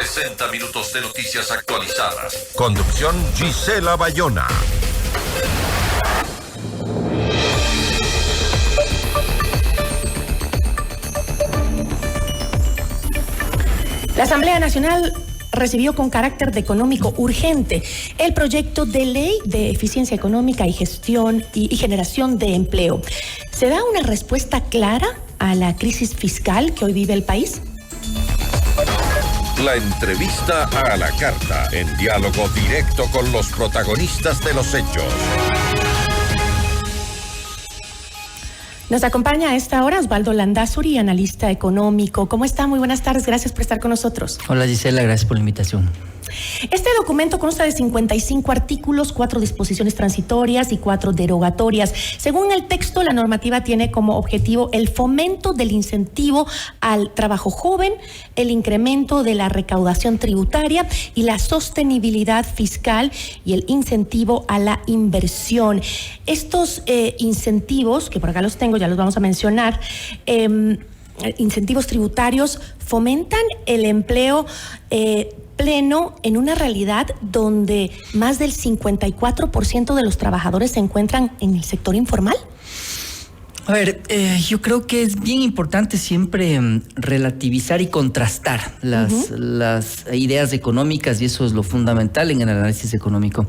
60 minutos de noticias actualizadas. Conducción Gisela Bayona. La Asamblea Nacional recibió con carácter de económico urgente el proyecto de ley de eficiencia económica y gestión y generación de empleo. ¿Se da una respuesta clara a la crisis fiscal que hoy vive el país? La entrevista a la carta, en diálogo directo con los protagonistas de los hechos. Nos acompaña a esta hora Osvaldo Landázuri, analista económico. ¿Cómo está? Muy buenas tardes, gracias por estar con nosotros. Hola Gisela, gracias por la invitación. Este documento consta de 55 artículos, 4 disposiciones transitorias y 4 derogatorias. Según el texto, la normativa tiene como objetivo el fomento del incentivo al trabajo joven, el incremento de la recaudación tributaria y la sostenibilidad fiscal y el incentivo a la inversión. Estos incentivos, que por acá los tengo, ya los vamos a mencionar, incentivos tributarios fomentan el empleo pleno en una realidad donde más del 54% de los trabajadores se encuentran en el sector informal. A ver, yo creo que es bien importante siempre relativizar y contrastar las ideas económicas, y eso es lo fundamental en el análisis económico.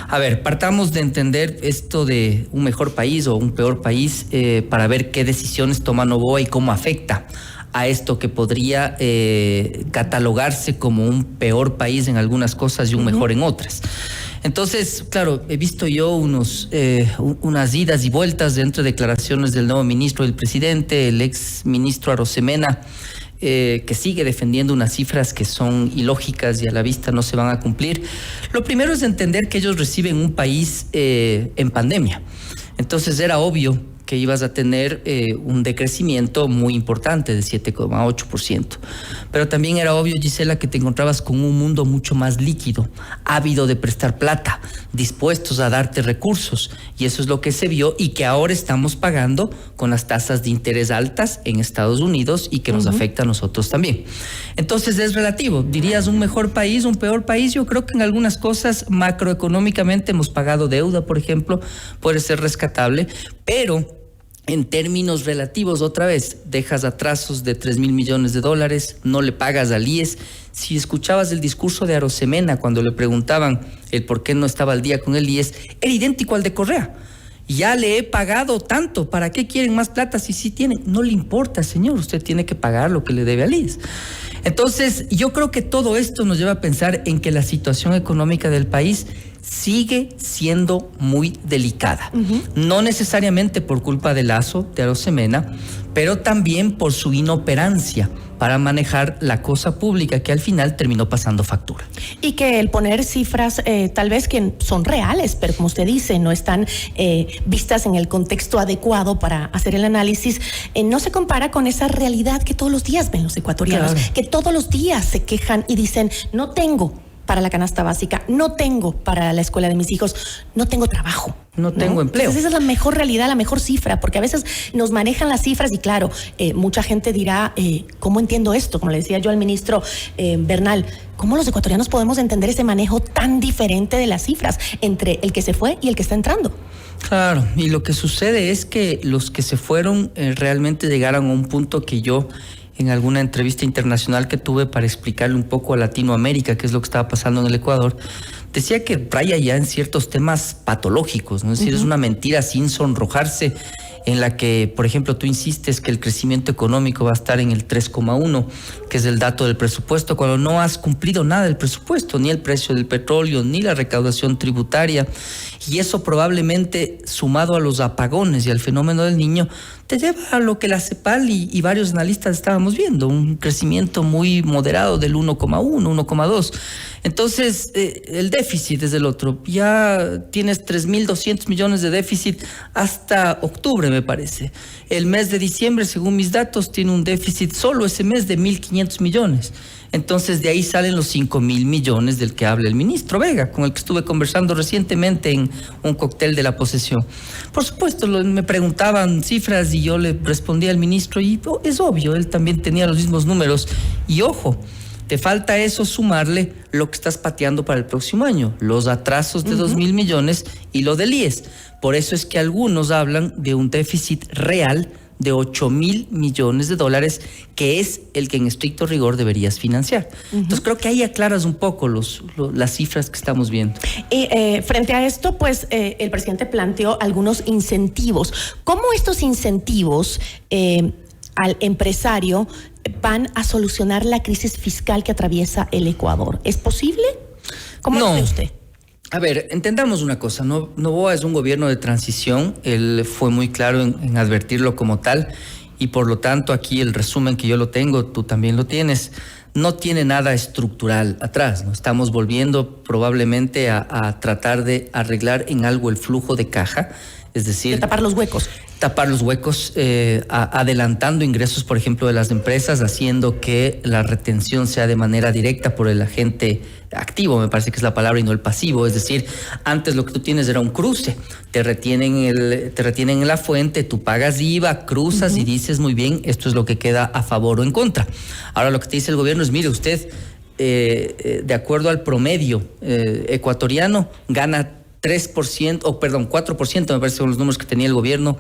A ver, partamos de entender esto de un mejor país o un peor país para ver qué decisiones toma Noboa y cómo afecta a esto que podría catalogarse como un peor país en algunas cosas y un mejor en otras. Entonces, claro, he visto yo unas idas y vueltas dentro de declaraciones del nuevo ministro del presidente, el ex ministro Arosemena, que sigue defendiendo unas cifras que son ilógicas y a la vista no se van a cumplir. Lo primero es entender que ellos reciben un país en pandemia. Entonces era obvio que ibas a tener un decrecimiento muy importante de 7,8%. Pero también era obvio, Gisela, que te encontrabas con un mundo mucho más líquido, ávido de prestar plata, dispuestos a darte recursos. Y eso es lo que se vio y que ahora estamos pagando con las tasas de interés altas en Estados Unidos y que nos afecta a nosotros también. Entonces es relativo. Dirías un mejor país, un peor país. Yo creo que en algunas cosas macroeconómicamente hemos pagado deuda, por ejemplo, puede ser rescatable, pero en términos relativos, otra vez, dejas atrasos de 3,000 millones de dólares, no le pagas al IES. Si escuchabas el discurso de Arosemena cuando le preguntaban el por qué no estaba al día con el IES, era idéntico al de Correa. Ya le he pagado tanto, ¿para qué quieren más plata si sí tienen? No le importa, señor, usted tiene que pagar lo que le debe al IES. Entonces, yo creo que todo esto nos lleva a pensar en que la situación económica del país sigue siendo muy delicada. No necesariamente por culpa de Lazo, de Arosemena, pero también por su inoperancia para manejar la cosa pública que al final terminó pasando factura. Y que el poner cifras tal vez que son reales, pero como usted dice, no están vistas en el contexto adecuado para hacer el análisis, no se compara con esa realidad que todos los días ven los ecuatorianos, claro, que todos los días se quejan y dicen, no tengo para la canasta básica, no tengo para la escuela de mis hijos, no tengo trabajo. No tengo empleo. Entonces esa es la mejor realidad, la mejor cifra, porque a veces nos manejan las cifras y claro, mucha gente dirá, ¿cómo entiendo esto? Como le decía yo al ministro Bernal, ¿cómo los ecuatorianos podemos entender ese manejo tan diferente de las cifras entre el que se fue y el que está entrando? Claro, y lo que sucede es que los que se fueron realmente llegaron a un punto que yo en alguna entrevista internacional que tuve para explicarle un poco a Latinoamérica qué es lo que estaba pasando en el Ecuador, decía que raya ya en ciertos temas patológicos, ¿no? Es decir, es una mentira sin sonrojarse en la que, por ejemplo, tú insistes que el crecimiento económico va a estar en el 3,1, que es el dato del presupuesto, cuando no has cumplido nada del presupuesto, ni el precio del petróleo, ni la recaudación tributaria. Y eso probablemente, sumado a los apagones y al fenómeno del Niño, te lleva a lo que la CEPAL y varios analistas estábamos viendo, un crecimiento muy moderado del 1,1, 1,2. Entonces, el déficit es el otro. Ya tienes 3.200 millones de déficit hasta octubre, me parece. El mes de diciembre, según mis datos, tiene un déficit solo ese mes de 1.500 millones. Entonces, de ahí salen los 5,000 millones del que habla el ministro Vega, con el que estuve conversando recientemente en un cóctel de la posesión. Por supuesto, me preguntaban cifras y yo le respondía al ministro y es obvio, él también tenía los mismos números. Y ojo, Te falta eso, sumarle lo que estás pateando para el próximo año, los atrasos de 2.000 millones y lo del IES. Por eso es que algunos hablan de un déficit real de 8.000 millones de dólares, que es el que en estricto rigor deberías financiar. Entonces creo que ahí aclaras un poco las cifras que estamos viendo. Y frente a esto, pues el presidente planteó algunos incentivos. ¿Cómo estos incentivos al empresario van a solucionar la crisis fiscal que atraviesa el Ecuador? ¿Es posible? ¿Cómo lo ve usted? A ver, entendamos una cosa, Noboa es un gobierno de transición, él fue muy claro en advertirlo como tal, y por lo tanto aquí el resumen que yo lo tengo, tú también lo tienes, no tiene nada estructural atrás, ¿no? Estamos volviendo probablemente a tratar de arreglar en algo el flujo de caja, es decir... De tapar los huecos. Tapar los huecos, adelantando ingresos, por ejemplo, de las empresas, haciendo que la retención sea de manera directa por el agente activo, me parece que es la palabra, y no el pasivo. Es decir, antes lo que tú tienes era un cruce, te retienen en la fuente, tú pagas IVA, cruzas y dices, muy bien, esto es lo que queda a favor o en contra. Ahora lo que te dice el gobierno es, mire, usted, de acuerdo al promedio ecuatoriano, gana 4%, me parece, son los números que tenía el gobierno,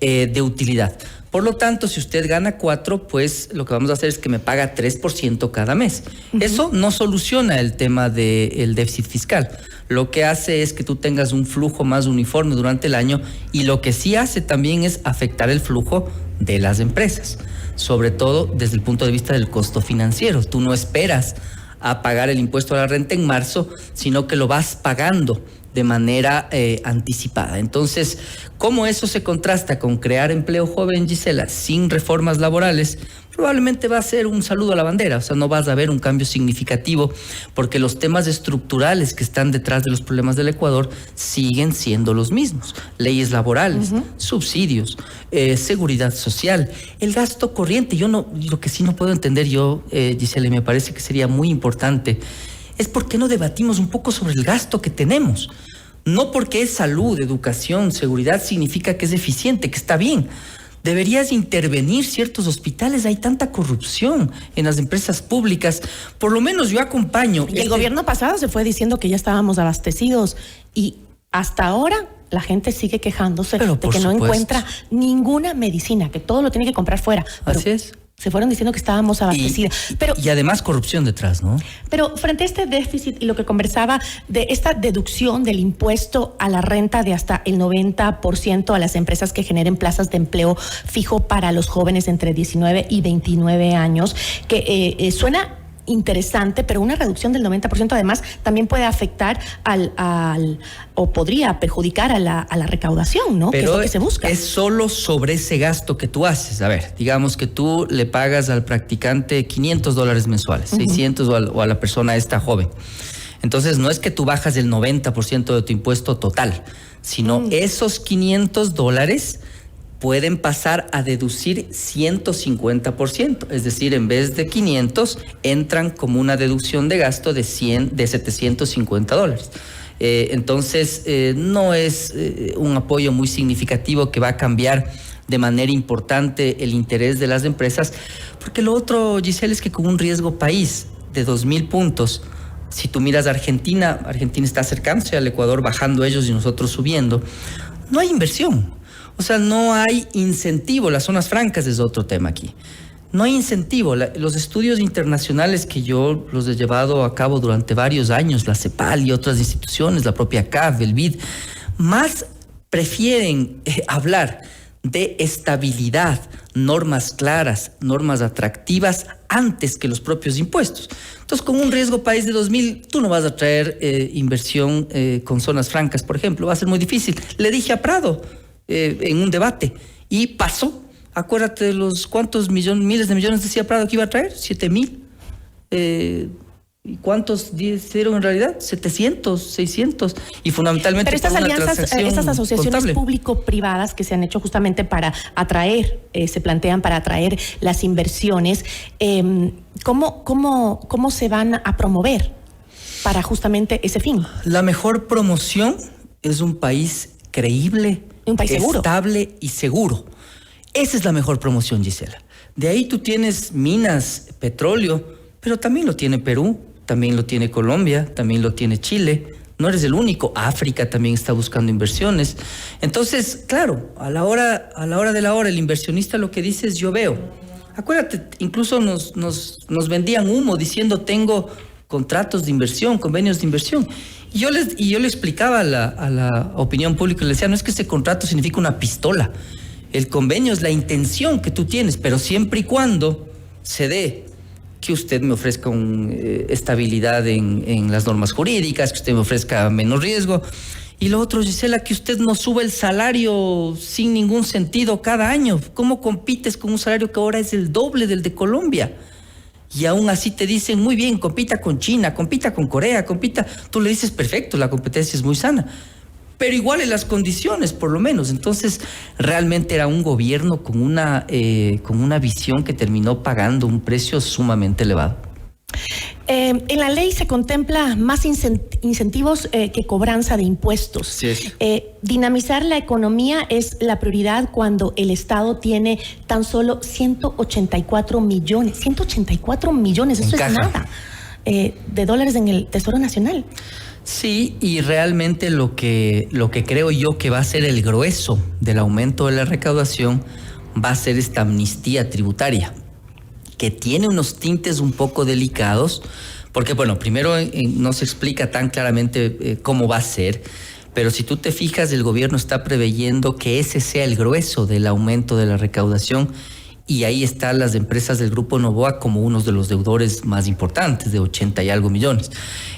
de utilidad. Por lo tanto, si usted gana 4, pues lo que vamos a hacer es que me paga 3% cada mes. Eso no soluciona el tema del déficit fiscal. Lo que hace es que tú tengas un flujo más uniforme durante el año, y lo que sí hace también es afectar el flujo de las empresas, sobre todo desde el punto de vista del costo financiero. Tú no esperas a pagar el impuesto a la renta en marzo, sino que lo vas pagando de manera anticipada. Entonces, ¿cómo eso se contrasta con crear empleo joven, Gisela, sin reformas laborales? Probablemente va a ser un saludo a la bandera, o sea, no vas a ver un cambio significativo, porque los temas estructurales que están detrás de los problemas del Ecuador siguen siendo los mismos. Leyes laborales, subsidios, seguridad social, el gasto corriente. Lo que sí no puedo entender yo, Gisela, y me parece que sería muy importante, es por qué no debatimos un poco sobre el gasto que tenemos. No porque es salud, educación, seguridad, significa que es eficiente, que está bien. Deberías intervenir ciertos hospitales, hay tanta corrupción en las empresas públicas. Por lo menos yo acompaño. Y el gobierno pasado se fue diciendo que ya estábamos abastecidos, y hasta ahora la gente sigue quejándose de que no encuentra ninguna medicina, que todo lo tiene que comprar fuera. Así es. Se fueron diciendo que estábamos abastecidas. Y además corrupción detrás, ¿no? Pero frente a este déficit y lo que conversaba de esta deducción del impuesto a la renta de hasta el 90% a las empresas que generen plazas de empleo fijo para los jóvenes entre 19 y 29 años, que suena interesante, pero una reducción del 90% además también puede afectar o podría perjudicar a la recaudación, ¿no? Pero que es lo que se busca. Es solo sobre ese gasto que tú haces. A ver, digamos que tú le pagas al practicante $500 mensuales, 600 o a la persona esta joven. Entonces no es que tú bajas el 90% de tu impuesto total, sino esos $500 pueden pasar a deducir 150%, es decir, en vez de 500, entran como una deducción de gasto de $750. Entonces, no es un apoyo muy significativo que va a cambiar de manera importante el interés de las empresas, porque lo otro, Giselle, es que con un riesgo país de 2.000 puntos, si tú miras a Argentina está acercándose al Ecuador, bajando ellos y nosotros subiendo, no hay inversión. O sea, no hay incentivo. Las zonas francas es otro tema aquí. No hay incentivo. Los estudios internacionales que yo los he llevado a cabo durante varios años, la CEPAL y otras instituciones, la propia CAF, el BID, más prefieren hablar de estabilidad, normas claras, normas atractivas, antes que los propios impuestos. Entonces, con un riesgo país de 2.000, tú no vas a traer inversión con zonas francas, por ejemplo. Va a ser muy difícil. Le dije a Prado, en un debate, y pasó. Acuérdate de los cuántos miles de millones decía Prado que iba a traer, 7.000. ¿Y cuántos dieron en realidad? 700, 600. Y fundamentalmente. Pero estas alianzas, estas asociaciones contable público-privadas que se han hecho justamente para atraer, se plantean para atraer las inversiones, ¿cómo se van a promover para justamente ese fin? La mejor promoción es un país creíble, un país seguro, estable y seguro. Esa es la mejor promoción, Gisela. De ahí tú tienes minas, petróleo, pero también lo tiene Perú, también lo tiene Colombia, también lo tiene Chile. No eres el único. África también está buscando inversiones. Entonces, claro, a la hora de la hora, el inversionista lo que dice es yo veo. Acuérdate, incluso nos vendían humo diciendo tengo contratos de inversión, convenios de inversión. Y yo le explicaba a la opinión pública, le decía, no es que ese contrato significa una pistola. El convenio es la intención que tú tienes, pero siempre y cuando se dé que usted me ofrezca estabilidad en las normas jurídicas, que usted me ofrezca menos riesgo. Y lo otro, Gisela, que usted no sube el salario sin ningún sentido cada año. ¿Cómo compites con un salario que ahora es el doble del de Colombia? Y aún así te dicen, muy bien, compita con China, compita con Corea, compita. Tú le dices, perfecto, la competencia es muy sana. Pero igual en las condiciones, por lo menos. Entonces, realmente era un gobierno con una visión que terminó pagando un precio sumamente elevado. En la ley se contempla más incentivos que cobranza de impuestos. Sí, sí. Dinamizar la economía es la prioridad cuando el Estado tiene tan solo 184 millones. 184 millones, eso es nada, de dólares en el Tesoro Nacional. Sí, y realmente lo que creo yo que va a ser el grueso del aumento de la recaudación va a ser esta amnistía tributaria, que tiene unos tintes un poco delicados, porque bueno, primero no se explica tan claramente cómo va a ser, pero si tú te fijas, el gobierno está preveyendo que ese sea el grueso del aumento de la recaudación, y ahí están las empresas del Grupo Noboa como unos de los deudores más importantes, de 80 y algo millones.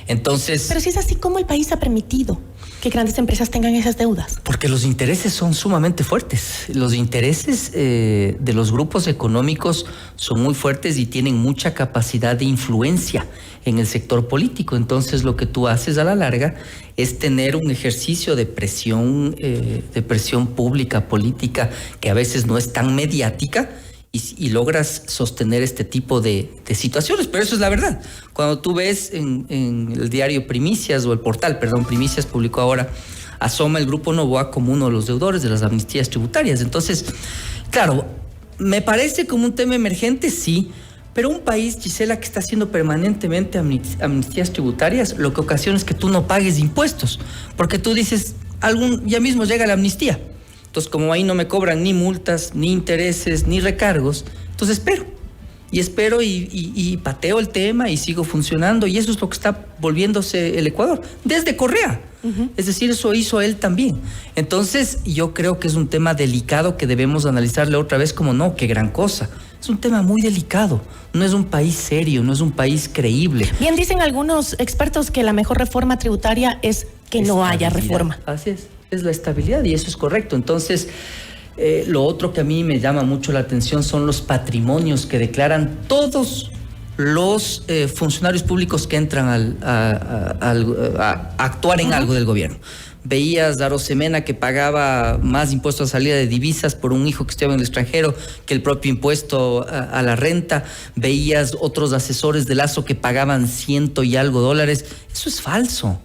Entonces... Pero si es así, ¿cómo el país ha permitido que grandes empresas tengan esas deudas? Porque los intereses son sumamente fuertes. Los intereses de los grupos económicos son muy fuertes y tienen mucha capacidad de influencia en el sector político. Entonces lo que tú haces a la larga es tener un ejercicio de presión pública, política, que a veces no es tan mediática, y logras sostener este tipo de situaciones. Pero eso es la verdad. Cuando tú ves en el diario Primicias, o el portal, perdón, Primicias publicó ahora, asoma el Grupo Noboa como uno de los deudores de las amnistías tributarias. Entonces, claro, me parece como un tema emergente, sí, pero un país, Gisela, que está haciendo permanentemente amnistías tributarias, lo que ocasiona es que tú no pagues impuestos, porque tú dices, ya mismo llega la amnistía. Entonces, como ahí no me cobran ni multas, ni intereses, ni recargos, entonces espero y pateo el tema y sigo funcionando, y eso es lo que está volviéndose el Ecuador, desde Correa. Uh-huh. Es decir, eso hizo él también. Entonces, yo creo que es un tema delicado que debemos analizarle otra vez como no, qué gran cosa. Es un tema muy delicado, no es un país serio, no es un país creíble. Bien, dicen algunos expertos que la mejor reforma tributaria es que no haya reforma. Así es la estabilidad, y eso es correcto. Entonces, lo otro que a mí me llama mucho la atención son los patrimonios que declaran todos los funcionarios públicos que entran a actuar en algo del gobierno. Veías a Arosemena, que pagaba más impuestos a salida de divisas por un hijo que estuvo en el extranjero que el propio impuesto a la renta. Veías otros asesores de Lazo que pagaban $100 y algo dólares. Eso es falso.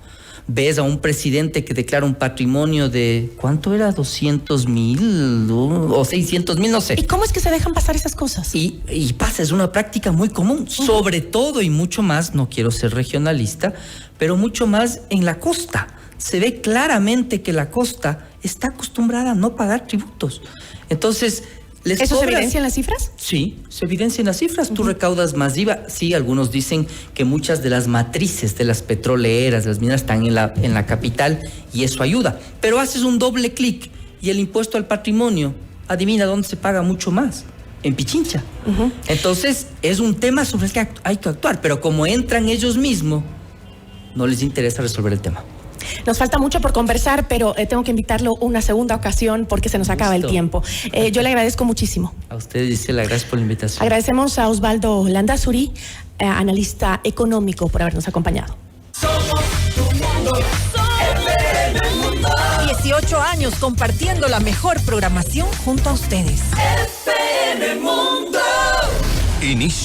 Ves a un presidente que declara un patrimonio de, ¿cuánto era? 200,000 o 600,000, no sé. ¿Y cómo es que se dejan pasar esas cosas? Y pasa, es una práctica muy común, sobre todo y mucho más, no quiero ser regionalista, pero mucho más en la costa. Se ve claramente que la costa está acostumbrada a no pagar tributos. Entonces, ¿eso se evidencia en las cifras? Sí, se evidencia en las cifras. Tú recaudas más IVA. Sí, algunos dicen que muchas de las matrices de las petroleras, de las minas, están en la capital, y eso ayuda. Pero haces un doble clic y el impuesto al patrimonio, adivina dónde se paga mucho más. En Pichincha. Uh-huh. Entonces, es un tema sobre el que hay que actuar. Pero como entran ellos mismos, no les interesa resolver el tema. Nos falta mucho por conversar, pero tengo que invitarlo una segunda ocasión porque se nos acaba el tiempo. Yo le agradezco muchísimo. A usted, Gisela, gracias por la invitación. Agradecemos a Osvaldo Landazuri, analista económico, por habernos acompañado. Somos tu mundo, FM Mundo. 18 años compartiendo la mejor programación junto a ustedes. FM Mundo. Inicio.